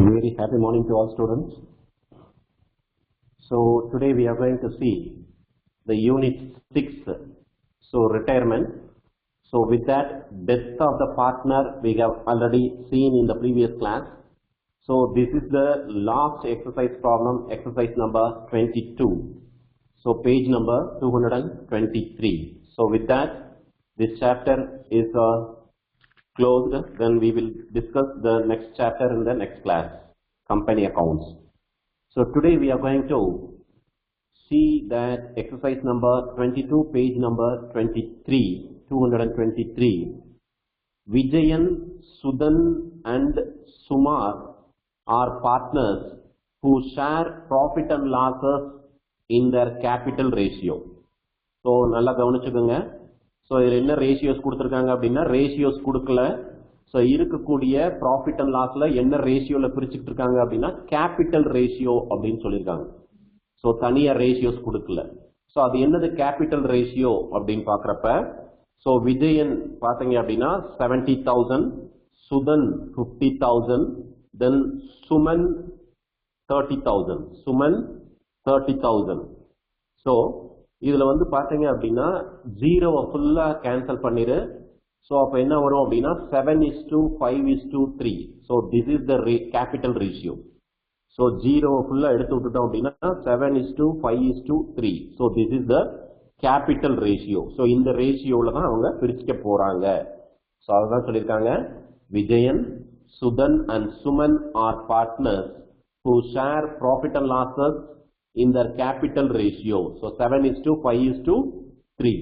Very happy morning to all students. So today we are going to see the unit 6, so retirement. So with that, death of the partner we have already seen in the previous class. So this is the last exercise problem, exercise number 22. So page number 223. So with that, this chapter is closed. Then we will discuss the next chapter in the next class, company accounts. So today we are going to see that exercise number 22, page number 23, 223. Vijayan, Sudan and Sumar are partners who share profit and losses in their capital ratio. So நல்லா கவனிச்சுக்கோங்க. So இதில் என்ன ratios கொடுத்துருக்காங்க அப்படின்னா, ratios கொடுக்கல. So இருக்கக்கூடிய profit and லாஸில் என்ன ரேஷியோவில் பிரிச்சுட்டு இருக்காங்க அப்படின்னா கேபிட்டல் ரேஷியோ அப்படின்னு சொல்லியிருக்காங்க. ஸோ தனியாக ரேஷியோஸ் கொடுக்கல. ஸோ அது என்னது கேபிட்டல் ரேஷியோ அப்படின்னு பார்க்குறப்ப, ஸோ விஜயன் பார்த்தீங்க அப்படின்னா 70,000, சுதன் 50,000, தென் சுமன் 30,000, சுமன் 30,000. ஸோ இதில் வந்து பார்த்தீங்க அப்படின்னா ஜீரோவை ஃபுல்லாக கேன்சல் பண்ணிடு. ஸோ அப்போ என்ன வரும் அப்படின்னா 7:5:3. So this is the capital ratio. So ஜீரோவை ஃபுல்லாக எடுத்து விட்டுட்டோம் அப்படின்னா 7:5:3. So this is the capital ratio. So இந்த ரேஷியோவில் தான் அவங்க பிரிச்சுக்க போகிறாங்க. ஸோ அதுதான் சொல்லியிருக்காங்க, Vijayan, Sudhan and Suman are partners who share profit and losses in their capital ratio. So 7:5:3.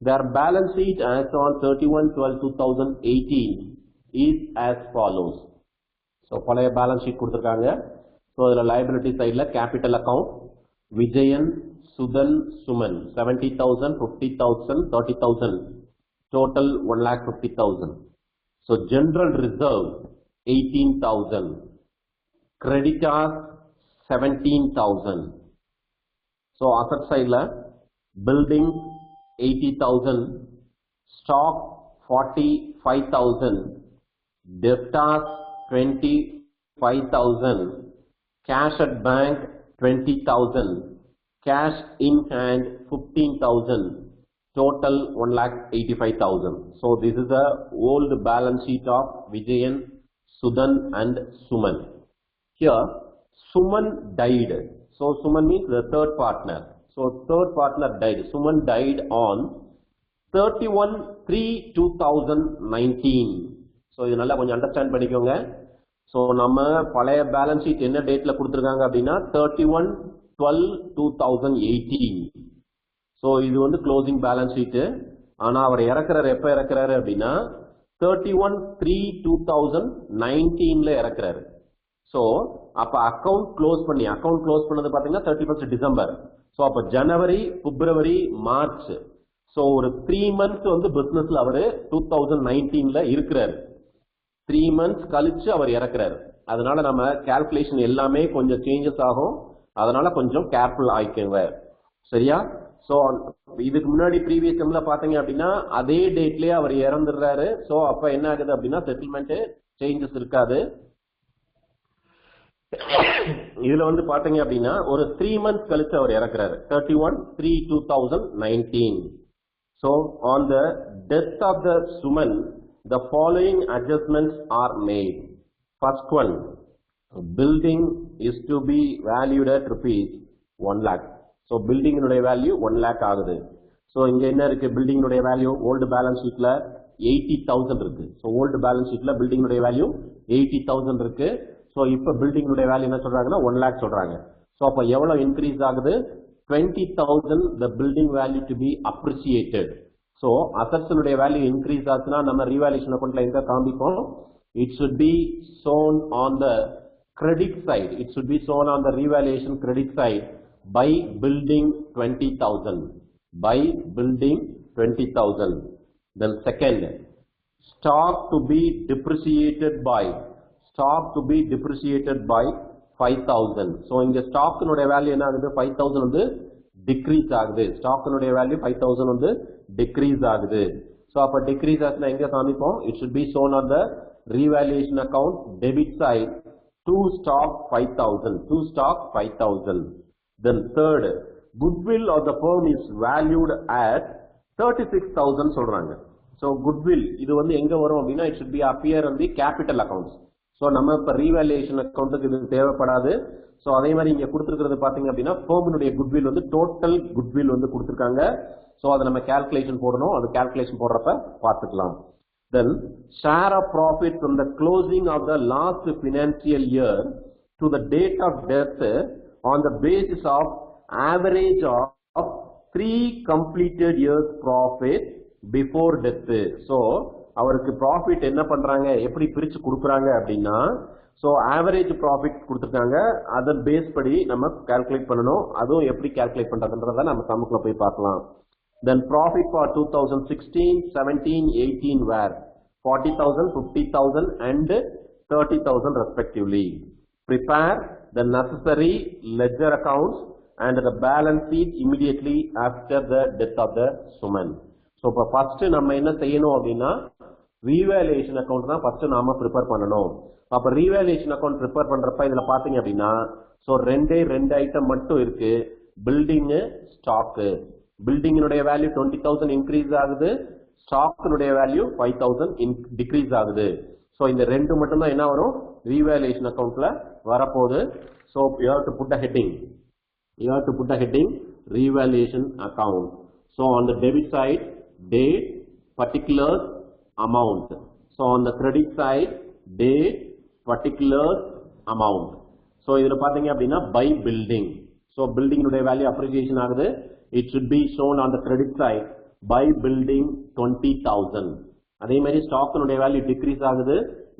Their balance sheet as on 31/12/2018 is as follows. So பழைய balance sheet கொடுத்திருக்காங்க. So இதுல liability sideல capital account Vijayan, Sudan, Suman 70,000, 50,000, 30,000, total 1,50,000. So general reserve 18,000, creditors 17,000. So asset side la building 80,000, stock 45,000, debtors 25,000, cash at bank 20,000, cash in hand 15,000, total 1,85,000. So this is the old balance sheet of Vijayan, Sudan and Suman. Here Suman died. So Suman means the third partner. So third partner died. Suman died on 31/3/2019. So இது நல்லா கொஞ்சம் understand பண்ணிக்கோங்க. So நம்ம பழைய balance sheet என்ன டேட்ல கொடுத்துருக்காங்க அப்படின்னா 31/12/2018. ஸோ இது வந்து க்ளோசிங் பேலன்ஸ் ஷீட்டு. ஆனால் அவர் இறக்குறாரு, எப்போ இறக்குறாரு அப்படின்னா 31/3/2019 இறக்குறாரு. ஸோ அப்போ அக்கௌண்ட் க்ளோஸ் பண்ணது பார்த்தீங்கன்னா 31st டிசம்பர். ஸோ அப்போ ஜனவரி, பிப்ரவரி, மார்ச், ஸோ ஒரு 3 months வந்து பிசினஸ்ல அவரு 2019 இருக்கிறாரு. 3 months கழிச்சு அவர் இறக்குறாரு. அதனால நம்ம கால்குலேஷன் எல்லாமே கொஞ்சம் சேஞ்சஸ் ஆகும். அதனால கொஞ்சம் கேர்ஃபுல் ஆயிக்கோங்க, சரியா? ஸோ இதுக்கு முன்னாடி ப்ரீவியஸ் டைம்ல பாத்தீங்க அப்படின்னா அதே டேட்லயே அவர் இறந்துடுறாரு. ஸோ அப்ப என்ன ஆகுது அப்படின்னா செட்டில்மெண்ட் சேஞ்சஸ் இருக்காது. இதுல வந்து பாத்தீங்க அப்படின்னா ஒரு 3 months கழிச்சு அவர் இறக்குறாரு 31/3/2019. So on the death of the Suman, the following adjustments are made. First one, building is to be valued at rupees 1 lakh. So building உடைய வேல்யூ 1 lakh ஆகுது. So இங்க என்ன இருக்கு, building உடைய வேல்யூ ஓல்டு பேலன்ஸ் ஷீட்ல 80,000 இருக்கு. So old balance ஷீட்ல building உடைய value 80,000 இருக்கு. So இப்போ பில்டிங் வேல்யூ என்ன சொல்றாங்கன்னா 1 lakh சொல்றாங்க. ஸோ அப்போ எவ்வளவு இன்க்ரீஸ் ஆகுது, 20,000 the building value to be appreciated. So assets value increase ஆச்சுன்னா நம்ம ரீவாலுவேஷன் அக்கௌண்ட்ல எங்க காமிப்போம், it should be shown on the credit side. It should be shown on the revaluation credit side by building 20,000. By building 20,000. Then second, stock to be depreciated by 5,000. So இங்க stock value என்ன ஆகுது, 5,000 வந்து degrees ஆகுது. Stock value 5,000 வந்து degrees ஆகுது. So அப்ப degrees ஆச்சுன்னா எங்க காமிப்போம், it should be shown on the revaluation account debit side 2 stock 5,000. 2 stock 5,000. Then third, goodwill of the firm is valued at 36,000 சொல்றாங்க. So goodwill இது வந்து எங்க வரும் அப்படின்னா it should be appear on the capital accounts. So நம்ம இப்ப revaluation accountக்கு இது தேவைப்படாது. So அதே மாதிரி இங்க கொடுத்திருக்கிறது பாத்தீங்க அப்படின்னா firmனுடைய goodwill வந்து total goodwill வந்து கொடுத்திருக்காங்க. So அதை நம்ம calculation போடணும். அது calculation போடுறப்ப பார்த்துக்கலாம். Then share of profit from the closing of the last financial year to the date of death on the basis of average of 3 completed years profit before death. So அவருக்கு profit என்ன பண்றாங்க எப்படி பிரிச்சு கொடுக்கறாங்க அப்படின்னா so average profit கொடுத்திருக்காங்க அதன் base படி நம்ம கால்குலேட் பண்ணனும் அதுவும் எப்படி கால்குலேட் பண்றதுன்றத நம்ம சம்முக்குள்ள போய் பார்க்கலாம். Then profit for 2016, 17, 18 were 40,000, 50,000 and 30,000 respectively. Prepare the necessary ledger accounts and the balance sheet immediately after the death of the Suman. So first நம்ம என்ன செய்யணும் அப்படின்னா revaluation account தான் first நாம prepare பண்ணணும். அப்ப revaluation account prepare பண்றப்ப இதுல பாத்தீங்க அப்படின்னா so ரெண்டு ஐட்டம் மட்டும் இருக்கு. building, stock. building உடைய வேல்யூ 20,000 இன்க்ரீஸ் ஆகுது, ஸ்டாக் உடைய வேல்யூ 5,000 டிக்ரீஸ் ஆகுது. சோ இந்த ரெண்டு மட்டும் தான் என்ன வரும் revaluation accountல வரப்போகுது. so you have to put a heading revaluation account. so on the debit side date, particulars, amount. so on the credit side date, particulars, amount. so இதுல பாத்தீங்க அப்படின்னா by building. so building உடைய value appreciation ஆகுது. it should be shown on the credit side by building 20,000. அதே மாதிரி stock உடைய value decrease ஆகுது.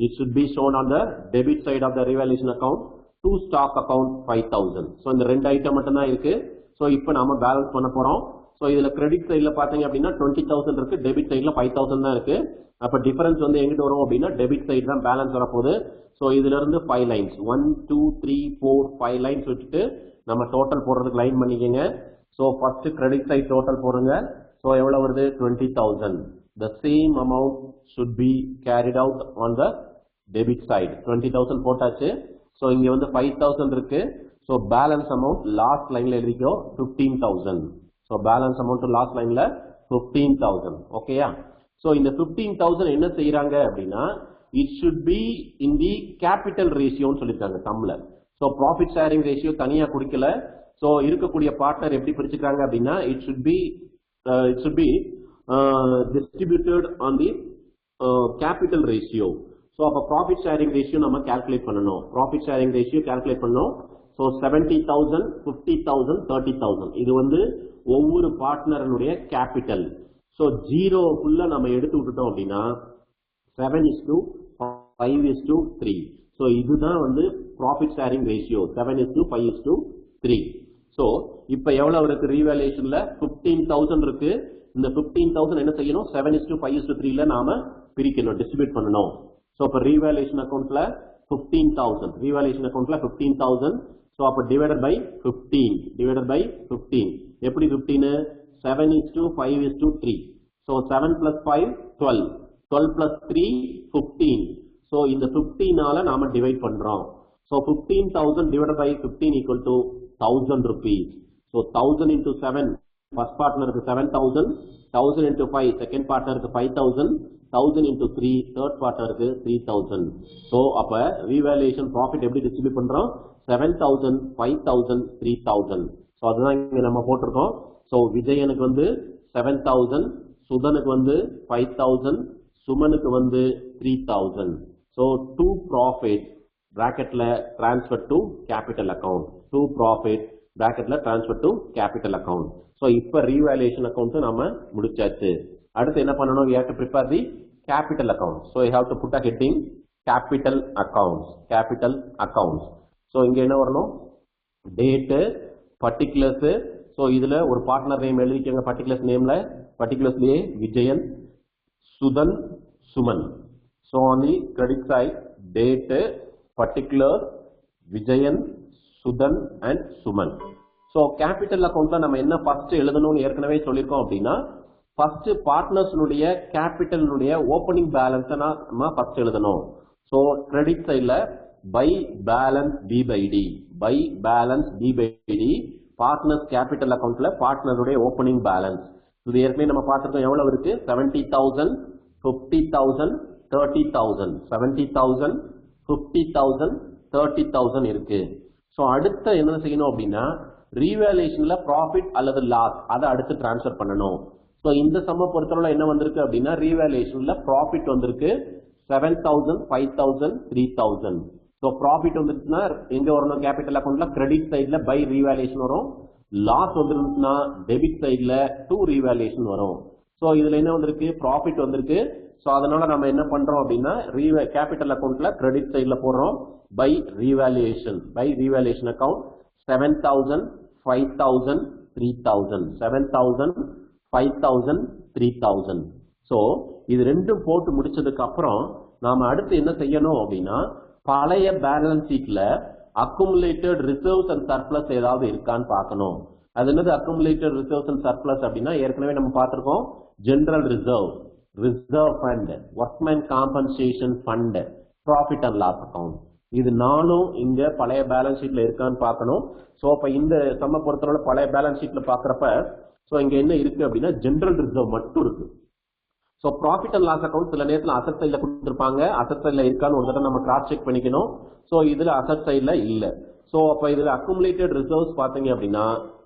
it should be shown on the debit side of the revaluation account to stock account 5,000. so இந்த ரெண்டு item மட்டும் தான் இருக்கு. so இப்போ நாம பேலன்ஸ் பண்ண போறோம். so இதுல கிரெடிட் சைடுல பாத்தீங்க அப்படின்னா 20,000 இருக்கு, டெபிட் சைடுல 5,000 தான் இருக்கு. அப்ப டிஃபரன்ஸ் வந்து எங்கிட்ட வரும் அப்படின்னா டெபிட் சைடு தான் பேலன்ஸ் வரப்போகுது. so இதுல இருந்து 5 லைன்ஸ் 1 2 3 4 5 லைன்ஸ் விட்டுட்டு நம்ம டோட்டல் போடுறதுக்கு லைன் பண்ணிக்கங்க. so first credit side total போடுங்க. so எவ்வளவு வருது 20,000. the same amount should be carried out on the debit side. 20,000 போட்டாச்சு. so இங்க வந்து 5,000 இருக்கு. so balance amount last lineல எழுதிக்கோ 15,000. so balance amount last lineல 15,000. ஓகேயா? so இந்த 15,000 என்ன செய்யறாங்க அப்படின்னா it should be in the capital ratio ன்னு சொல்லிருக்காங்க சம்ல. so profit sharing ratio தனியா குறிக்கல. so இருக்கக்கூடிய பார்ட்னர் எப்படி பிரிச்சுக்கிறாங்க அப்படின்னா it should be distributed on the capital ratio. so அப்ப profit sharing ratio நம்ம கால்குலேட் பண்ணனும். profit sharing ratio கால்குலேட் பண்ணனும். so 70,000, 50,000, 30,000 இது வந்து ஒவ்வொரு பார்ட்னருடைய கேபிட்டல். so 0 ஃபுல்லா நம்ம எடுத்து விட்டுட்டோம் அப்படின்னா 7:5:3. so இதுதான் வந்து profit sharing ratio 7:5:3. so இப்ப எவ்வளவு இருக்கு revaluationல 15,000 இருக்கு. இந்த 15,000 என்ன செய்யணும் 7:5:3ல நாம பிரிக்கணும், டிஸ்ட்ரிபியூட் பண்ணணும். so இப்ப revaluation accountல 15,000 so அப்ப divided by 15 எப்படி 15 7:5:3. so 7 plus 5 12 plus 3 15. so இந்த 15 ஆல நாம டிவைட் பண்றோம். so 15,000 divided by 15 equal to 1,000 rupees. so 1,000 into 7 first partner is 7,000, 1,000 into 5 second partner is 5,000, 1,000 into 3 third partner is 3,000. so அப்ப revaluation profit எப்படி distribute பண்றோம் 7,000, 5,000, 3,000. so அதுதான் இங்க நம்ம போட்டுருக்கோம். so விஜயனுக்கு வந்து 7,000, சுதனுக்கு வந்து 5,000, சுமனுக்கு வந்து 3,000. so two profit bracketல transfer to capital account. two profit bracketல transfer to capital account. so இப்ப revaluation account நாம முடிச்சாச்சு. அடுத்து என்ன பண்ணணும் we have to prepare the capital account. so you have to put a heading capital accounts. so இங்க என்ன வரணும் date, particulars. so இதுல ஒரு பார்ட்னர் நேம் எழுதிக்கங்க. particularஸ்லயே Vijayan, Sudan, Suman. so on the credit side date, particulars, Vijayan, Suthan and Suman. so capital accountல நம்ம என்ன first எழுதணும்னு ஏற்கனவே சொல்லிருக்கோம் அப்படின்னா first partnersனுடைய capitalனுடைய opening balance நம்ம first எழுதணும். so credit sideல by balance B by D. By balance B by D. Partners capital accountல partners உடைய opening balance. இது ஏற்கனவே நம்ம பார்த்திருக்கோம் எவ்வளவு இருக்கு 70,000, 50,000, 30,000. 70,000, 50,000, 30,000 இருக்கு. சோ அடுத்து என்ன செய்யணும் அப்படின்னா ரீவேல்யூஷன்ல ப்ராஃபிட் அல்லது லாஸ் அதை அடுத்து டிரான்ஸ்ஃபர் பண்ணணும். சோ இந்த சம்ம பொறுத்தவரை என்ன வந்திருக்கு அப்படின்னா ரீவேல்யூஷன்ல ப்ராஃபிட் வந்திருக்கு 7,000, 5,000, 3,000. சோ ப்ராஃபிட் வந்துருச்சுன்னா எங்க வரணும் கேபிட்டல் அக்கௌண்ட்ல கிரெடிட் சைட்ல பை ரீவேல்யூஷன் வரும். லாஸ் வந்துருந்துச்சுன்னா டெபிட் சைட்ல டு ரீவேல்யூஷன் வரும். சோ இதுல என்ன வந்திருக்கு ப்ராஃபிட் வந்திருக்கு. சோ அதனால நம்ம என்ன பண்றோம் அப்படின்னா கேபிட்டல் அக்கௌண்ட்ல கிரெடிட் சைட்ல போடுறோம் பை ரீவேல்யூஷன் அக்கௌண்ட் 7,000, 5,000, 3,000. 7,000, 5,000, 3,000. சோ இது ரெண்டும் போட்டு முடிச்சதுக்கு அப்புறம் நாம அடுத்து என்ன செய்யணும் அப்படின்னா பழைய பேலன்ஸ் ஷீட்ல அக்குமுலேட்டட் ரிசர்வ்ஸ் அண்ட் சர்ப்ளஸ் ஏதாவது இருக்கான்னு பார்க்கணும். அது என்னது அக்குமுலேட்டட் ரிசர்வ்ஸ் அண்ட் சர்ப்ளஸ் அப்படின்னா ஏற்கனவே நம்ம பார்த்திருக்கோம் general reserve, reserve fund, workman compensation fund, profit and loss account. இது நானும் இங்க பழைய பேலன்ஸ் ஷீட்ல இருக்கான்னு பார்க்கணும். சோ அப்ப இந்த சம்ம பொறுத்தவரை பழைய பேலன்ஸ் ஷீட்ல பாக்குறப்ப சோ இங்க என்ன இருக்கு அப்படின்னா ஜெனரல் ரிசர்வ் மட்டும் இருக்கு. So profit and loss account சில நேரத்துல அசெட் சைட்ல கொடுத்திருப்பாங்க, அசெட் சைட்ல இருக்கான்னு ஒரு தடவை நம்ம கிராஸ் செக் பண்ணிக்கணும். சோ இதுல அசெட் சைட்ல இல்ல. சோ அப்ப இதுல அக்குமுலேட்டட் ரிசர்வ்ஸ் பாத்தீங்க அப்படின்னா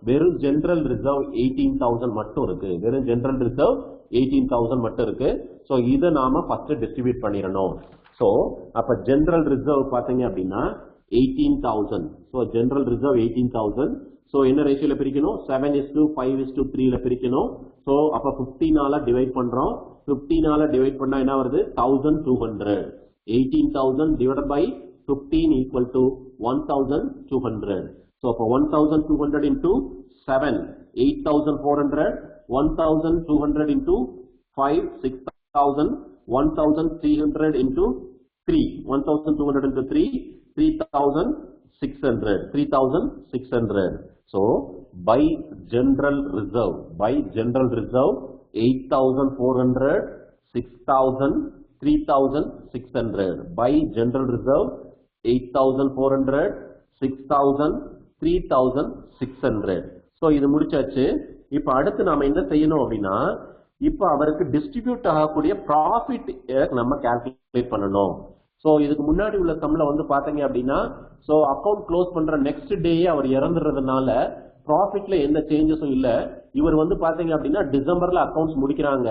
வெறும் ஜெனரல் ரிசர்வ் 18,000 மட்டும் இருக்கு. வெறும் ஜெனரல் ரிசர்வ் 18,000 மட்டும் இருக்கு. சோ இதை நாம ஃபர்ஸ்ட் டிஸ்ட்ரிபியூட் பண்ணிடணும். சோ அப்ப ஜெனரல் ரிசர்வ் பாத்தீங்க அப்படின்னா 18,000. So general reserve 18,000. சோ என்ன ரேஷியோல பிரிக்கணும் 7:5:3 பிரிக்கணும். சோ அப்ப 15 டிவைட் பண்றோம். 15 டிவைட் பண்ணா என்ன வருது 1200. 18,000 divided by 15 equal to 1,200. So அப்ப 1,200 into 7 8,400. 1,200 into 5 6,000. 1,300 into 3 1,200 into 3 3,600. 3,600. So by general reserve 8,400 6,000 3,600. by general reserve 8,400 6,000 3,600. so இது முடிச்சாச்சு. இப்ப அடுத்து நாம என்ன செய்யணும் அப்படின்னா இப்ப அவருக்கு டிஸ்ட்ரிபியூட் ஆகக்கூடிய ப்ராஃபிட் நம்ம கால்குலேட் பண்ணணும். சோ இதுக்கு முன்னாடி உள்ள சம்ல வந்து பாத்தீங்க அப்படின்னா சோ அக்கவுண்ட் க்ளோஸ் பண்ற நெக்ஸ்ட் டே அவர் இறந்துறதுனால ப்ராஃபிட்ல எந்த சேஞ்சஸும் இல்ல. இவர் வந்து பாத்தீங்க அப்படின்னா டிசம்பர்ல அக்கவுண்ட்ஸ் முடிக்கிறாங்க.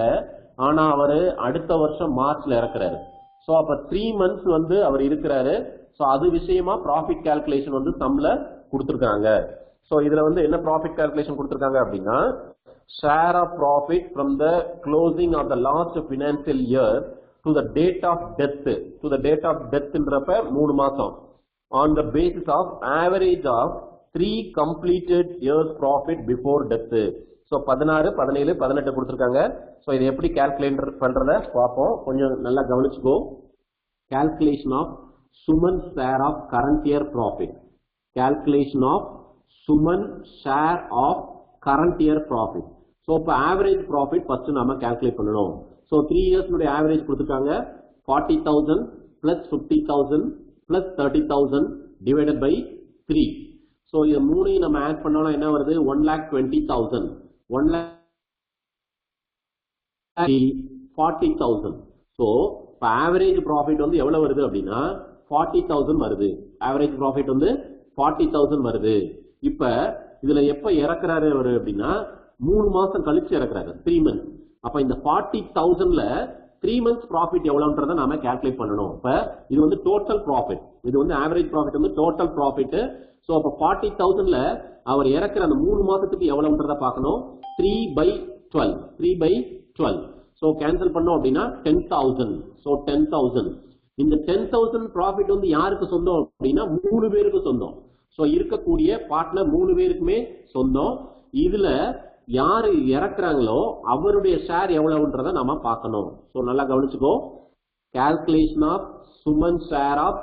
ஆனா அவரு அடுத்த வருஷம் மார்ச்ல இறக்குறாரு. சோ அப்ப 3 months வந்து அவர் இருக்கிறாரு. சோ அது விஷயமா ப்ராஃபிட் கால்குலேஷன் வந்து சம்ல கொடுத்திருக்காங்க. சோ இதுல வந்து என்ன ப்ராஃபிட் கால்குலேஷன் கொடுத்திருக்காங்க அப்படின்னா share of profit from the closing of the last financial year to the date of death ன்றப்ப 3 மாசம் on the basis of average of 3 completed years profit before death. so 16 17 18 கொடுத்திருக்காங்க. so இதை எப்படி calculate பண்றத பாப்போம். கொஞ்சம் நல்லா கவனிச்சுக்கோ. calculation of Suman's share of current year profit. calculation of Suman's share of current year profit. so இப்ப average profit first நாம calculate பண்ணனும். so 3 years உடைய average கொடுத்திருக்காங்க 40,000 plus 50,000 plus 30,000 divided by 3. so இது மூணையும் நம்ம ஆட் பண்ணோம்னா என்ன வருது 1,20,000. 1,40,000. so இப்ப average profit வந்து எவ்வளவு வருது அப்படின்னா 40,000 வருது. average profit வந்து 40,000 வருது. இப்ப இதுல எப்ப இறக்குறாரு அவரு அப்படின்னா 3 மாசம் கழிச்சு இறக்குறாரு 3 months. அப்ப இந்த 40,000ல 3 months ப்ராஃபிட் எவ்வளவுன்றத நாம கால்குலேட் பண்ணணும். இப்ப இது வந்து டோட்டல் ப்ராஃபிட், இது வந்து ஆவரேஜ் ப்ராஃபிட் வந்து டோட்டல் ப்ராஃபிட். சோ அப்ப 40,000ல அவர் இறக்குற அந்த 3 மாசத்துக்கு எவ்வளவுன்றத பார்க்கணும். 3/12. சோ கேன்சல் பண்ணோம் அப்படின்னா 10,000. சோ 10,000. இந்த 10,000 ப்ராஃபிட் வந்து யாருக்கு சொந்தம் அப்படின்னா 3 பேருக்கு சொந்தம். சோ இருக்கக்கூடிய பார்ட்னர் 3 பேருக்குமே சொந்தம். இதுல யாரு இறக்குறாங்களோ அவருடைய ஷேர் எவ்வளவுன்றத நாம பார்க்கணும். சோ நல்லா கவனிச்சுக்கோ. calculation of Suman's share of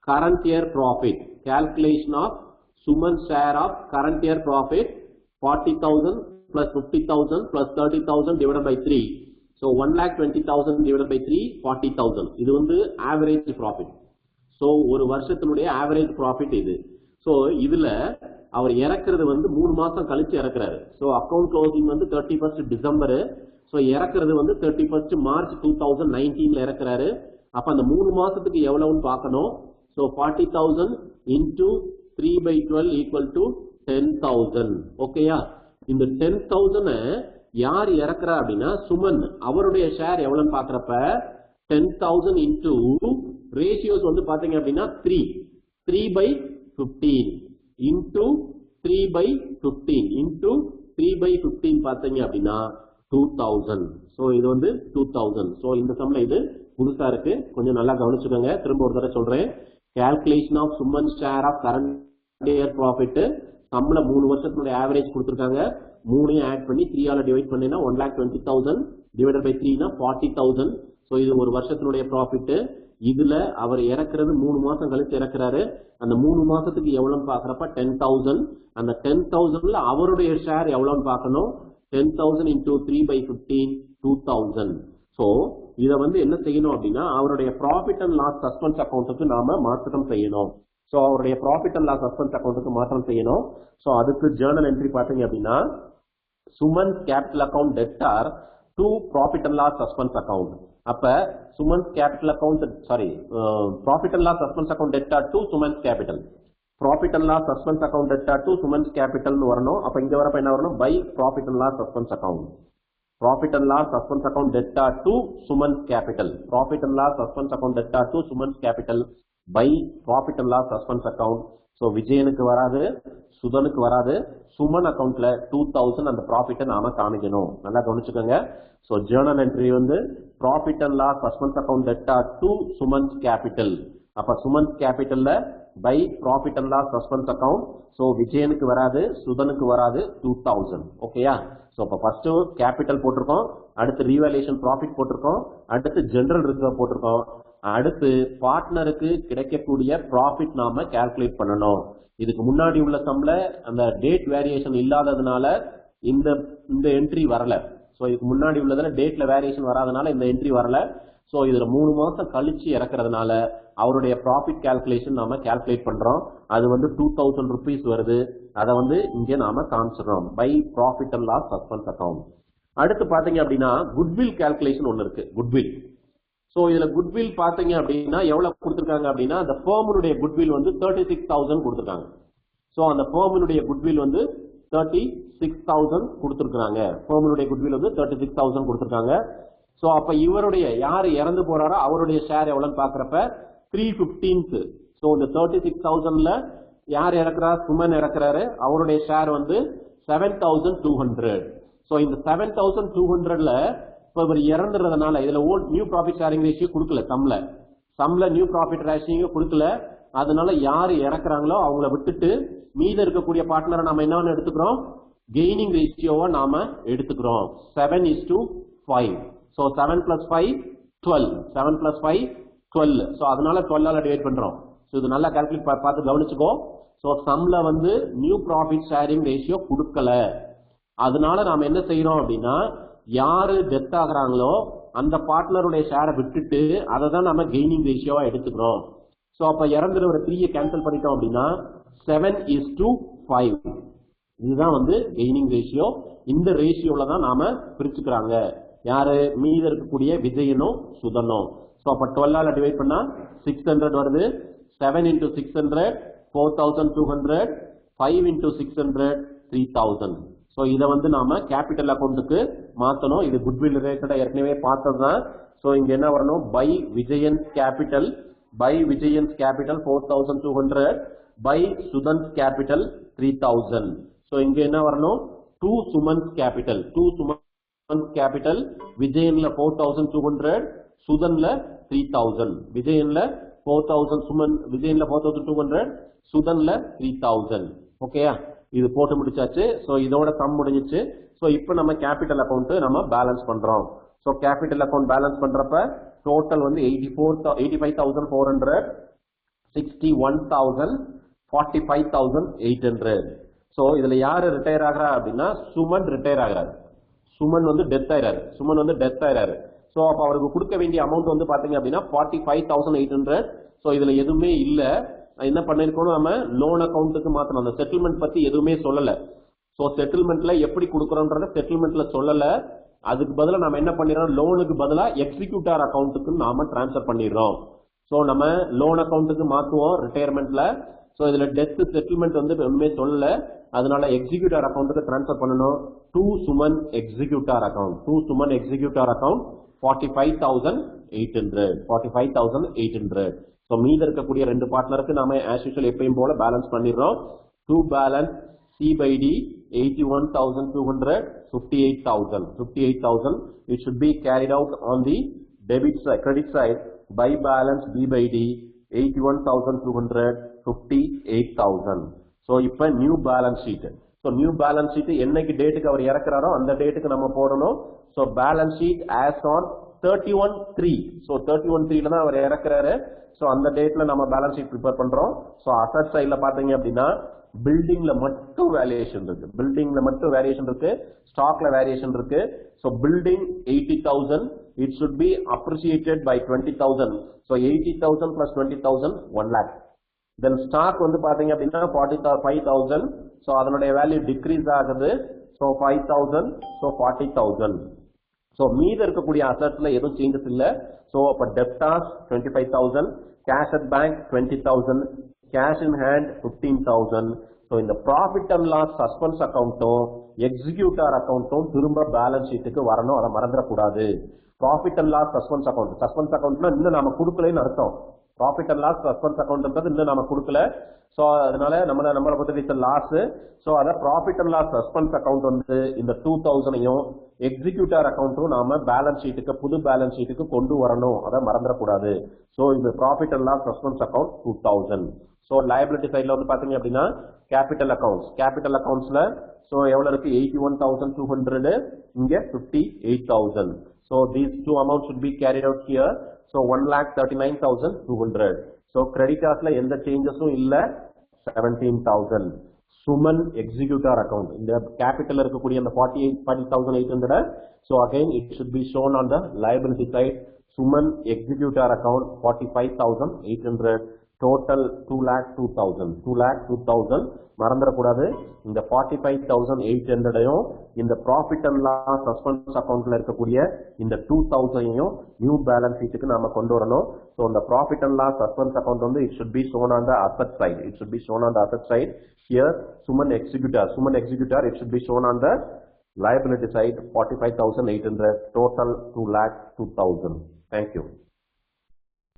current year profit. calculation of Suman's share of current year profit 40,000 plus 50,000 plus 30,000 divided by 3. so 1,20,000 divided by 3 40,000. இது வந்து average profit. சோ ஒரு வருஷத்தினுடைய ஆவரேஜ் ப்ராஃபிட் இது. சோ இதுல அவர் இறக்குறது வந்து 3 மாசம் கழிச்சு இறக்குறாரு. சோ அக்கௌண்ட் க்ளோசிங் வந்து 31st டிசம்பர். சோ இறக்குறது வந்து 31st மார்ச் 2019ல இறக்குறாரு. அப்ப அந்த 3 மாசத்துக்கு எவ்வளவுன்னு பார்க்கணும். So 40,000 into 3/12 equal to 10,000. ஓகேயா? இந்த 10,000 யார் இறக்குறா அப்படின்னா சுமன். அவருடைய ஷேர் எவ்வளவுன்னு பாக்குறப்ப 10,000 into ரேஷியோஸ் வந்து பாத்தீங்க அப்படின்னா 3/15 into 3/15 into 3/15 பாத்தீங்க அப்படின்னா 2,000. சோ இது வந்து 2,000. சோ இந்த சம்ல இது புதுசா இருக்கு, கொஞ்சம் நல்லா கவனிச்சுக்கோங்க. திரும்ப ஒரு தடவை சொல்றேன். Calculation of Suman share of current year profit. சம்பள 3 வருஷத்தினுடைய ஆவரேஜ் கொடுத்திருக்காங்க. 3 ஆட் பண்ணி 3 ஆல டிவைட் பண்ணினா 1,20,000 டிவைடட் பை 3 னா 40,000. சோ இது ஒரு வருஷத்தினுடைய ப்ராஃபிட். இதுல அவர் இறக்குறது 3 மாசம் கழிச்சு இறக்குறாரு. அந்த 3 மாசத்துக்கு எவ்வளவுன்னு பாக்குறப்ப 10,000. அந்த 10,000ல அவருடைய ஷேர் எவ்வளவுன்னு பார்க்கணும். 10,000 into 3/15 2,000. சோ இத வந்து என்ன செய்யணும் அப்படின்னா அவருடைய ப்ராஃபிட் அண்ட் லாஸ் சஸ்பென்ஸ் அக்கௌண்ட்டுக்கு நாம மாற்றம் செய்யணும். சோ அவருடைய ப்ராஃபிட் அண்ட் லாஸ் சஸ்பென்ஸ் அக்கௌண்ட்டுக்கு மாற்றம் செய்யணும். சோ அதுக்கு ஜர்னல் என்ட்ரி பாத்தீங்க அப்படின்னா Suman's capital account debtor to profit and loss suspense account. அப்ப Suman's capital account profit and loss suspense account debtor to Suman's capital, profit and loss suspense account debtor to Suman's கேபிட்டல்னு வரணும். அப்ப இங்க வரப்ப என்ன வரணும், by profit and loss suspense account, profit and loss suspense account debtor to Suman's capital, profit and loss suspense account debtor to Suman's capital by profit and loss suspense account. So விஜயனுக்கு வராது, சுதனுக்கு வராது. சுமன் அக்கவுண்ட்ல 2,000 அந்த ப்ராஃபிட்டை நாம காமிக்கணும். நல்லா கவனிச்சுக்கோங்க. சோ ஜர்னல் என்ட்ரி வந்து profit and loss suspense account debtor to Suman's capital. அப்ப சுமன்ஸ் கேபிட்டல்ல by profit and loss suspense account. So விஜயனுக்கு வராது, சுதனுக்கு வராது, 2,000. ஓகேயா? சோ அப்ப ஃபர்ஸ்ட் கேபிட்டல் போட்டிருக்கோம், அடுத்து ரீவேல்யூஷன் ப்ராஃபிட் போட்டிருக்கோம், அடுத்து ஜெனரல் ரிசர்வ் போட்டிருக்கோம், அடுத்து பார்ட்னருக்கு கிடைக்கக்கூடிய ப்ராஃபிட் நாம கால்குலேட் பண்ணணும். இதுக்கு முன்னாடி உள்ள சம்ல அந்த டேட் வேரியேஷன் இல்லாததுனால இந்த என்ட்ரி வரல. சோ இதுக்கு முன்னாடி உள்ளதுல டேட்ல வேரியேஷன் வராதனால இந்த என்ட்ரி வரல. சோ இதுல 3 மாசம் கழிச்சு இறக்குறதுனால அவருடைய ப்ராஃபிட் கால்குலேஷன் நாம கால்குலேட் பண்றோம். அது வந்து 2,000 rupees வருது. அதை வந்து இங்க நாம காமிச்சிடறோம் by profit and loss suspense account. அடுத்து பாத்தீங்க அப்படின்னா குட்வில் கால்குலேஷன் ஒன்னு இருக்கு, குட்வில். சோ இதுல குட்வில் பாத்தீங்க அப்படின்னா எவ்வளவு கொடுத்திருக்காங்க அப்படின்னா அந்த ஃபர்முடைய குட்வில் வந்து 36,000 கொடுத்திருக்காங்க. சோ அந்த ஃபர்முடைய குட்வில் வந்து 36,000 கொடுத்திருக்காங்க. ஃபர்முடைய குட்வில் வந்து 36,000 கொடுத்திருக்காங்க. சோ அப்ப இவருடைய யாரு இறந்து போறாரோ அவருடைய ஷேர் எவ்வளவுன்னு பாக்குறப்ப 315. சோ இந்த 36,000ல யார் இறக்குறா, சுமன் இறக்குறாரு. அவருடைய ஷேர் வந்து 7,200. சோ இந்த 7,200ல இப்ப இவர் இறந்துறதுனால இதுல நியூ ப்ராஃபிட் ஷேரிங் ரேஷியோ கொடுக்கல. சம்ல நியூ ப்ராஃபிட் ரேஷியோ கொடுக்கல. அதனால யாரு இறக்குறாங்களோ அவங்கள விட்டுட்டு மீத இருக்கக்கூடிய பார்ட்னரை நாம என்ன எடுத்துக்கிறோம், கெய்னிங் ரேஷியோவை நாம எடுத்துக்கிறோம். 7:5. So 7 plus 5 12. 7 plus 5 12. சோ அதனால 12ஆல டிவைட் பண்றோம். சோ இது நல்லா கால்குலேட் பார்த்து கவனிச்சுக்கோ. சோ சம்ல வந்து நியூ ப்ராஃபிட் ஷேரிங் ரேஷியோ கொடுக்கல. அதனால நாம என்ன செய்யறோம் அப்படின்னா யாரு டெத் ஆகுறாங்களோ அந்த பார்ட்னருடைய ஷேரை விட்டுட்டு அதை தான் நம்ம கெய்னிங் ரேஷியோவா எடுத்துக்கிறோம். சோ அப்ப இறந்துற ஒரு 3 கேன்சல் பண்ணிட்டோம் அப்படின்னா 7:5. இதுதான் வந்து கெய்னிங் ரேஷியோ. இந்த ரேஷியோல தான் நாம பிரிச்சுக்கிறாங்க. யாரு மீத இருக்கக்கூடிய விஜயனும் சுதனும். சோ அப்ப 12ஆல டிவைட் பண்ணா 600 வருது. 7 into 600 4,200. 5 into 600 3,000. சோ இத வந்து நாம கேபிட்டல் அக்கவுண்ட்டுக்கு மாத்தணும். இது குட்வில் ரிலேட்டடா ஏற்கனவே பார்த்ததுதான். சோ இங்க என்ன வரணும், by Vijayan's capital, by Vijayan's capital 4,200 by Suthan's capital 3,000. So இங்க என்ன வரணும், 2 சுமன்ஸ் கேபிட்டல், 2 சுமன்ஸ் கேபிட்டல். விஜயன்ல 4,200, சுதன்ல 3,000. விஜயன்ல 4,000 சுமன், விஜயன்ல 4,200, சுதன்ல 3,000. ஓகேயா? இது போட்டு முடிச்சாச்சு. சோ இதோட சம் முடிஞ்சிச்சு. சோ இப்போ நம்ம கேபிட்டல் அக்கவுண்ட் நம்ம பேலன்ஸ் பண்றோம். சோ கேபிட்டல் அக்கவுண்ட் பேலன்ஸ் பண்றப்ப டோட்டல் வந்து 85,400, 61,000, 45,800. சோ இதுல யாரு ரிட்டையர் ஆகிறா அப்படின்னா சுமன் ரிட்டையர் ஆகிறாரு. சுமன் வந்து டெத் ஆயிராரு. சோ அப்ப அவருக்கு கொடுக்க வேண்டிய அமௌண்ட் வந்து பாத்தீங்க அப்படின்னா 45,800. சோ ஸோ இதுல எதுவுமே இல்ல. என்ன பண்ணிருக்கோம், நம்ம லோன் அக்கௌண்ட்டுக்கு மாத்தணும். அந்த செட்டில்மெண்ட் பத்தி எதுவுமே சொல்லல. ஸோ செட்டில்மெண்ட்ல எப்படி கொடுக்குறோன்றத செட்டில்மெண்ட்ல சொல்லல. அதுக்கு பதிலாக நம்ம என்ன பண்ணிடுறோம், லோனுக்கு பதிலாக எக்ஸிக்யூட்டார் அக்கௌண்ட்டுக்கு நாம டிரான்ஸ்ஃபர் பண்ணிடுறோம். ஸோ நம்ம லோன் அக்கௌண்ட்டுக்கு மாற்றுவோம் ரிட்டையர்மெண்ட்ல. ஸோ இதுல டெத் செட்டில்மெண்ட் வந்து ஒண்ணுமே சொல்லல. அதனால எக்ஸிக்யூட்டார் அக்கௌண்ட்டுக்கு டிரான்ஸ்ஃபர் பண்ணணும். To Suman executor account, to Suman executor account 45,800, 45,800. So மீத இருக்கக்கூடிய ரெண்டு பார்ட்னருக்கு நாம ஆஸ் யூஷுவல் எப்பயும் போல பேலன்ஸ் பண்ணிடுறோம். To balance C by D 81,200, 58,000, 58,000. It should be carried out on the debit side, credit side by balance B by D 81,200, 58,000. So இப்ப new balance sheet. So new balance sheet என்னைக்கு டேட்டுக்கு அவர் இறக்குறாரோ அந்த டேட்டுக்கு நம்ம போடணும். So balance sheet as on 31/3. So 31/3ல தான் அவர் இறக்குறாரு. So அந்த டேட்ல நம்ம பேலன்ஸ் ஷீட் ப்ரிப்பேர் பண்றோம். So அசட் சைடுல பாத்தீங்க அப்படின்னா பில்டிங்ல மட்டும் வேரியேஷன் இருக்கு, பில்டிங்ல மட்டும் வேரியேஷன் இருக்கு, ஸ்டாக்ல வேரியேஷன் இருக்கு. So building 80,000, it should be appreciated by 20,000. So 80,000 plus 20,000 1 lakh. Then stock வந்து பாத்தீங்க அப்படின்னா 45,000. So அதனுடைய வேல்யூ டிக்ரீஸ் ஆகுது. So 5,000, so 40,000. So மீத இருக்கக்கூடிய அசட்ஸ்ல எதுவும் சேஞ்சஸ் இல்ல. So அப்ப debtors 25,000, cash at bank 20,000, cash in hand 15,000. So இந்த ப்ராஃபிட் அண்ட் லாஸ் சஸ்பென்ஸ் அக்கௌண்ட்டும் எக்ஸிக்யூட்டார் அக்கௌண்ட்டும் திரும்ப பேலன்ஸ் ஷீட்டுக்கு வரணும். அதை மறந்துடக்கூடாது. Profit and loss suspense account, suspense அக்கௌண்ட்னா இன்னும் நாம கொடுக்கலன்னு அர்த்தம். ப்ராஃபிட் அண்ட் லாஸ் சஸ்பென்ஸ் அக்கௌண்ட்ன்றது இன்னும் நாம கொடுக்கல. ஸோ அதனால நம்மளை பொறுத்த லாஸ். ஸோ அதை profit and loss suspense account வந்து இந்த 2,000ஐயும் எக்ஸிக்யூட்டார் அக்கௌண்ட்டும் நாம பேலன்ஸ் ஷீட்டுக்கு, புது பேலன்ஸ் ஷீட்டுக்கு கொண்டு வரணும். அதை மறந்துடக்கூடாது. ஸோ இந்த profit and loss suspense account 2,000. So liability சைட்ல வந்து பாத்தீங்க அப்படின்னா கேபிட்டல் அக்கௌண்ட்ஸ், கேபிட்டல் அக்கௌண்ட்ஸ்ல ஸோ எவ்வளவு இருக்கு, 81,200, இங்க 58,000. So these two amount should be carried out here. So 1,39,200. So creditors எந்த சேஞ்சஸும் இல்ல, 17,000. சுமன் எக்ஸிக்யூட்டார் அக்கௌண்ட், இந்த கேபிட்டல் இருக்கக்கூடிய அந்த 40,800. So again it should be shown on the liability side. Suman executor account 45,800. Total 2,02,000, 2,02,000. மறந்துடக்கூடாது. இந்த 45,800ஐயும் இந்த ப்ராஃபிட் அண்ட் லாஸ் சஸ்பென்ஸ் அக்கௌண்ட்ல இருக்கக்கூடிய இந்த 2,000ஐயும் நியூ பேலன்ஸ் ஷீட்டுக்கு நாம கொண்டு வரணும். ஸோ இந்த profit and loss suspense account வந்து it should be shown on the asset side. It should be shown on the asset side. Here Suman executor, it should be shown on the liability side. 45,800. Total 2,02,000. Thank you.